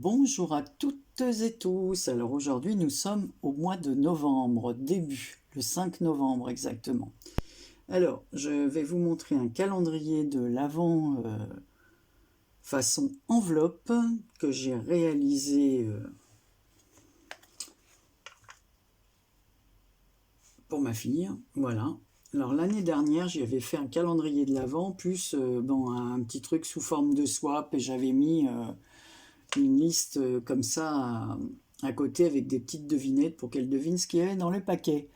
Bonjour à toutes et tous. Alors aujourd'hui nous sommes au mois de novembre, début, le 5 novembre exactement. Alors je vais vous montrer un calendrier de l'Avent façon enveloppe que j'ai réalisé pour ma fille. Voilà. Alors l'année dernière j'y avais fait un calendrier de l'Avent plus un petit truc sous forme de swap et j'avais mis une liste comme ça à côté avec des petites devinettes pour qu'elle devine ce qu'il y avait dans le paquet.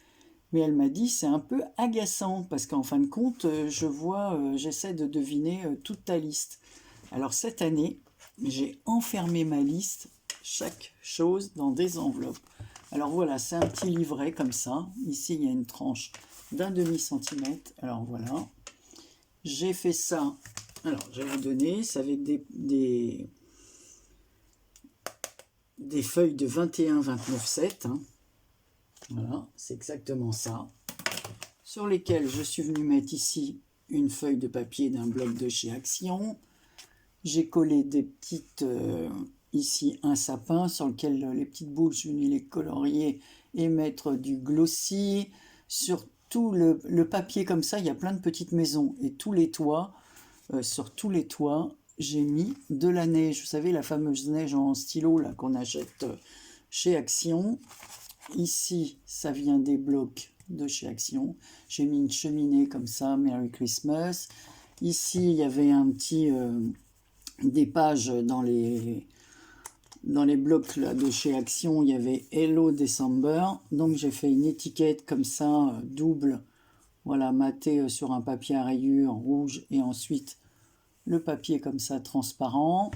Mais elle m'a dit c'est un peu agaçant parce qu'en fin de compte j'essaie de deviner toute ta liste. Alors cette année j'ai enfermé ma liste, chaque chose dans des enveloppes. Alors voilà, c'est un petit livret comme ça. Ici il y a une tranche d'1/2 centimètre. Alors voilà, j'ai fait ça. Alors je vais vous donner, c'est avec des feuilles de 21-29-7. Hein. Voilà, c'est exactement ça. Sur lesquelles je suis venu mettre ici une feuille de papier d'un bloc de chez Action. J'ai collé des petites... ici un sapin sur lequel les petites boules, je suis venu les colorier et mettre du glossy. Sur tout le papier comme ça, il y a plein de petites maisons. Et tous les toits, sur tous les toits, j'ai mis de la neige. Vous savez, la fameuse neige en stylo là qu'on achète chez Action. Ici, ça vient des blocs de chez Action. J'ai mis une cheminée comme ça, Merry Christmas. Ici, il y avait un petit... des pages dans les blocs là, de chez Action, il y avait Hello December. Donc j'ai fait une étiquette comme ça, double, voilà, matée sur un papier à rayures rouge et ensuite le papier comme ça transparent.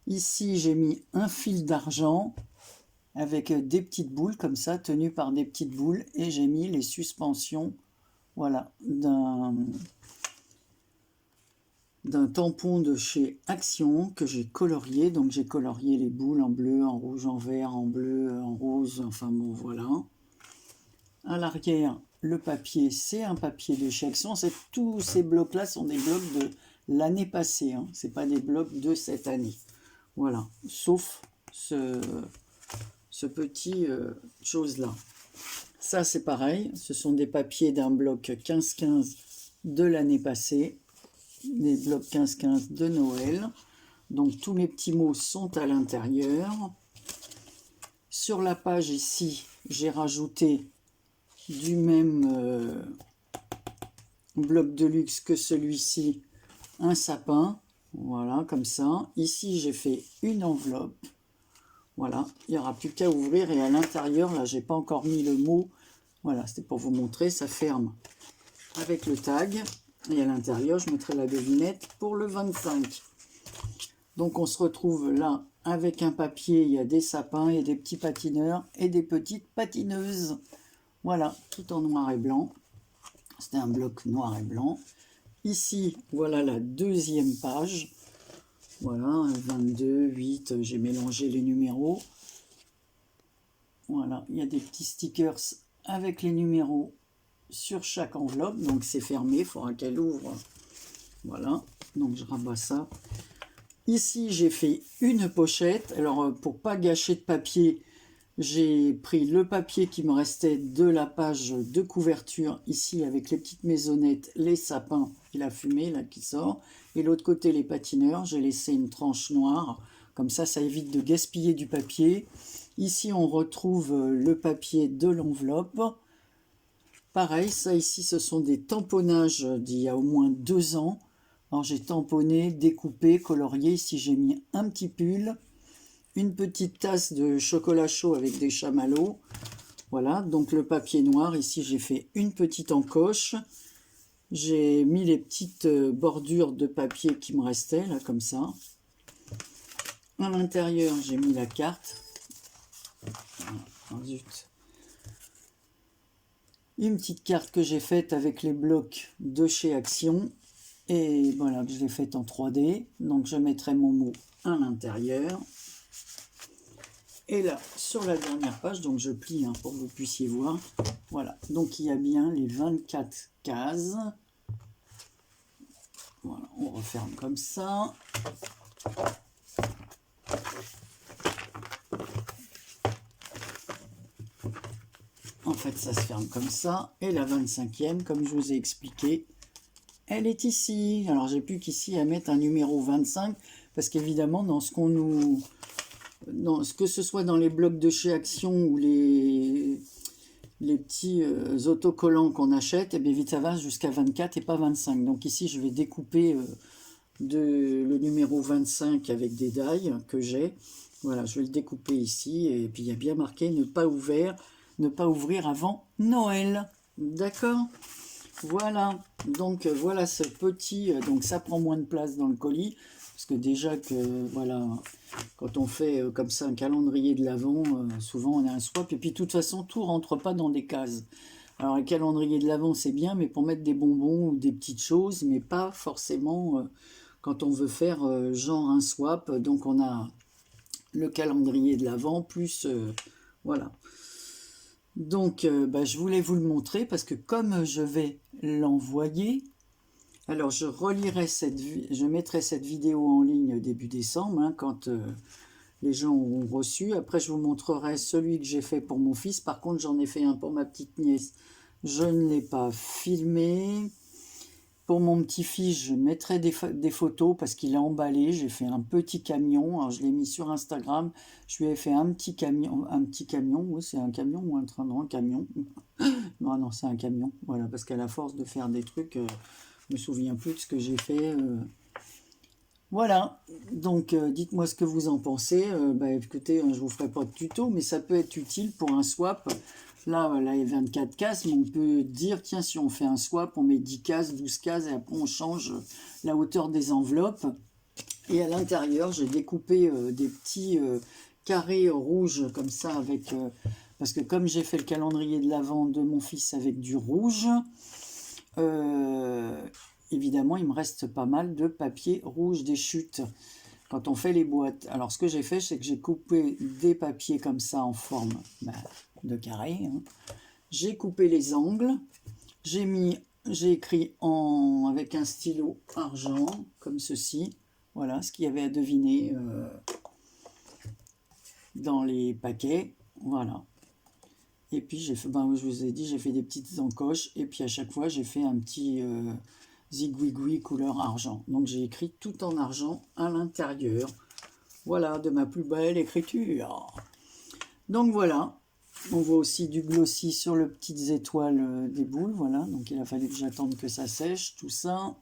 Ici j'ai mis un fil d'argent avec des petites boules comme ça, tenues par des petites boules, et j'ai mis les suspensions, voilà, d'un tampon de chez Action que j'ai colorié. Donc j'ai colorié les boules en bleu, en rouge, en vert, en bleu, en rose, enfin bon voilà. À l'arrière, le papier, c'est un papier de chez Action. Tous ces blocs-là sont des blocs de l'année passée, hein. C'est pas des blocs de cette année. Voilà, sauf ce petit chose-là. Ça c'est pareil, ce sont des papiers d'un bloc 15-15 de l'année passée. Les blocs 15-15 de Noël. Donc tous mes petits mots sont à l'intérieur. Sur la page ici, j'ai rajouté du même bloc de luxe que celui-ci, un sapin. Voilà, comme ça. Ici, j'ai fait une enveloppe. Voilà, il n'y aura plus qu'à ouvrir. Et à l'intérieur, là, j'ai pas encore mis le mot. Voilà, c'était pour vous montrer, ça ferme avec le tag. Et à l'intérieur, je mettrai la devinette pour le 25. Donc on se retrouve là avec un papier, il y a des sapins, il y a des petits patineurs et des petites patineuses. Voilà, tout en noir et blanc. C'était un bloc noir et blanc. Ici, voilà la deuxième page. Voilà, 22, 8, j'ai mélangé les numéros. Voilà, il y a des petits stickers avec les numéros sur chaque enveloppe, donc c'est fermé, il faudra qu'elle ouvre. Voilà, donc je rabats ça. Ici j'ai fait une pochette. Alors pour pas gâcher de papier, j'ai pris le papier qui me restait de la page de couverture ici avec les petites maisonnettes, les sapins et la fumée là qui sort, et l'autre côté les patineurs. J'ai laissé une tranche noire, comme ça évite de gaspiller du papier. Ici on retrouve le papier de l'enveloppe. Pareil, ça ici, ce sont des tamponnages d'il y a au moins 2 ans. Alors j'ai tamponné, découpé, colorié. Ici, j'ai mis un petit pull, une petite tasse de chocolat chaud avec des chamallows. Voilà, donc le papier noir. Ici, j'ai fait une petite encoche. J'ai mis les petites bordures de papier qui me restaient, là, comme ça. À l'intérieur, j'ai mis la carte. Oh, zut. Une petite carte que j'ai faite avec les blocs de chez Action. Et voilà, je l'ai faite en 3D. Donc je mettrai mon mot à l'intérieur. Et là, sur la dernière page, donc je plie pour que vous puissiez voir. Voilà, donc il y a bien les 24 cases. Voilà, on referme comme ça. fait, ça se ferme comme ça. Et la 25e, comme je vous ai expliqué, elle est ici. Alors, j'ai plus qu'ici à mettre un numéro 25, parce qu'évidemment, dans ce qu'on nous... que ce soit dans les blocs de chez Action ou les petits autocollants qu'on achète, et bien vite ça va jusqu'à 24 et pas 25. Donc ici, je vais découper le numéro 25 avec des dailles que j'ai. Voilà, je vais le découper ici. Et puis, il y a bien marqué ne pas ouvrir avant Noël. D'accord? Voilà. Donc, voilà ce petit... donc, ça prend moins de place dans le colis. Parce que déjà que, voilà, quand on fait comme ça un calendrier de l'Avent, souvent on a un swap. Et puis, de toute façon, tout rentre pas dans des cases. Alors, un calendrier de l'Avent, c'est bien, mais pour mettre des bonbons ou des petites choses, mais pas forcément quand on veut faire genre un swap. Donc, on a le calendrier de l'Avent, plus... voilà. Donc, je voulais vous le montrer, parce que comme je vais l'envoyer... Alors, je mettrai cette vidéo en ligne début décembre, hein, quand les gens auront reçu. Après, je vous montrerai celui que j'ai fait pour mon fils. Par contre, j'en ai fait un pour ma petite nièce. Je ne l'ai pas filmé. Pour mon petit-fils, je mettrai des photos parce qu'il est emballé. J'ai fait un petit camion. Alors, je l'ai mis sur Instagram. Je lui ai fait un petit camion. Oui, c'est un camion ou un train? Non, un camion. Non, c'est un camion. Voilà, parce qu'à la force de faire des trucs... je me souviens plus de ce que j'ai fait. Voilà, donc dites-moi ce que vous en pensez. Écoutez, je vous ferai pas de tuto, mais ça peut être utile pour un swap. Là, il y a 24 cases, mais on peut dire, tiens, si on fait un swap, on met 10 cases, 12 cases, et après on change la hauteur des enveloppes. Et à l'intérieur, j'ai découpé des petits carrés rouges comme ça, avec parce que comme j'ai fait le calendrier de l'Avent de mon fils avec du rouge, évidemment, il me reste pas mal de papier rouge des chutes quand on fait les boîtes. Alors, ce que j'ai fait, c'est que j'ai coupé des papiers comme ça en forme de carré. Hein. J'ai coupé les angles. J'ai écrit avec un stylo argent, comme ceci. Voilà ce qu'il y avait à deviner dans les paquets. Voilà. Et puis, je vous ai dit, j'ai fait des petites encoches. Et puis, à chaque fois, j'ai fait un petit zigouigoui couleur argent. Donc, j'ai écrit tout en argent à l'intérieur. Voilà, de ma plus belle écriture. Donc, voilà. On voit aussi du glossy sur les petites étoiles des boules. Voilà, donc il a fallu que j'attende que ça sèche, tout ça.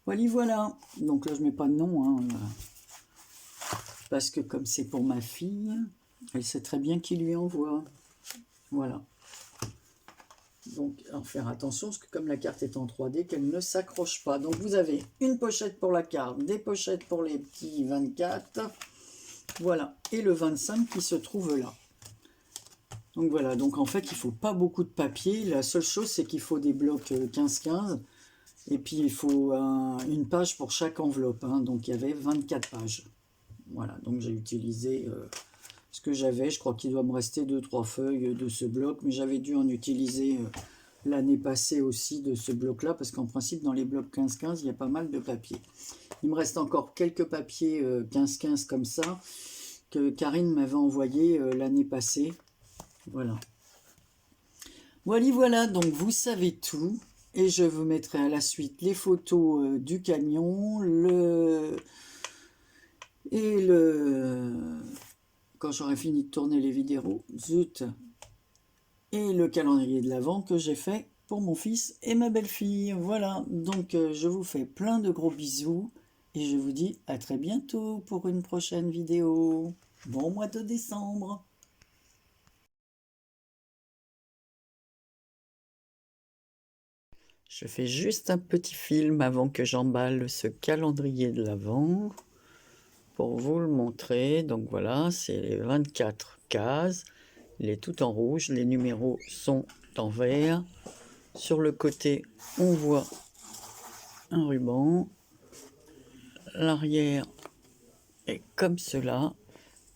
Voilà. Donc là, je mets pas de nom, hein, parce que comme c'est pour ma fille... Elle sait très bien qui lui envoie. Voilà. Donc, alors faire attention, parce que comme la carte est en 3D, qu'elle ne s'accroche pas. Donc, vous avez une pochette pour la carte, des pochettes pour les petits 24. Voilà. Et le 25 qui se trouve là. Donc, voilà. Donc, en fait, il ne faut pas beaucoup de papier. La seule chose, c'est qu'il faut des blocs 15-15. Et puis, il faut une page pour chaque enveloppe. Hein. Donc, il y avait 24 pages. Voilà. Donc, j'ai utilisé... ce que j'avais, je crois qu'il doit me rester 2-3 feuilles de ce bloc, mais j'avais dû en utiliser l'année passée aussi de ce bloc-là, parce qu'en principe, dans les blocs 15-15, il y a pas mal de papier. Il me reste encore quelques papiers 15-15 comme ça, que Karine m'avait envoyé l'année passée. Voilà. Voilà, donc vous savez tout, et je vous mettrai à la suite les photos du camion, quand j'aurai fini de tourner les vidéos, et le calendrier de l'Avent que j'ai fait pour mon fils et ma belle-fille. Voilà, donc je vous fais plein de gros bisous, et je vous dis à très bientôt pour une prochaine vidéo. Bon mois de décembre. Je fais juste un petit film avant que j'emballe ce calendrier de l'Avent. Pour vous le montrer, donc voilà, c'est les 24 cases, il est tout en rouge, les numéros sont en vert. Sur le côté, on voit un ruban, l'arrière est comme cela,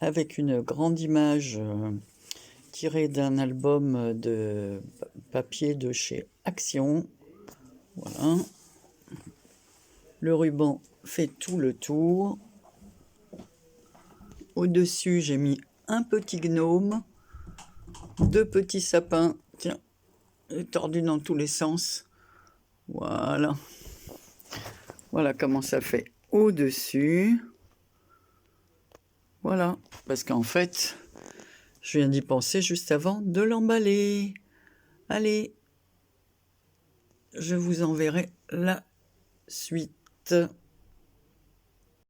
avec une grande image tirée d'un album de papier de chez Action. Voilà, le ruban fait tout le tour. Au-dessus, j'ai mis un petit gnome. 2 petits sapins, tiens, tordus dans tous les sens. Voilà. Voilà comment ça fait au-dessus. Voilà, parce qu'en fait, je viens d'y penser juste avant de l'emballer. Allez, je vous enverrai la suite.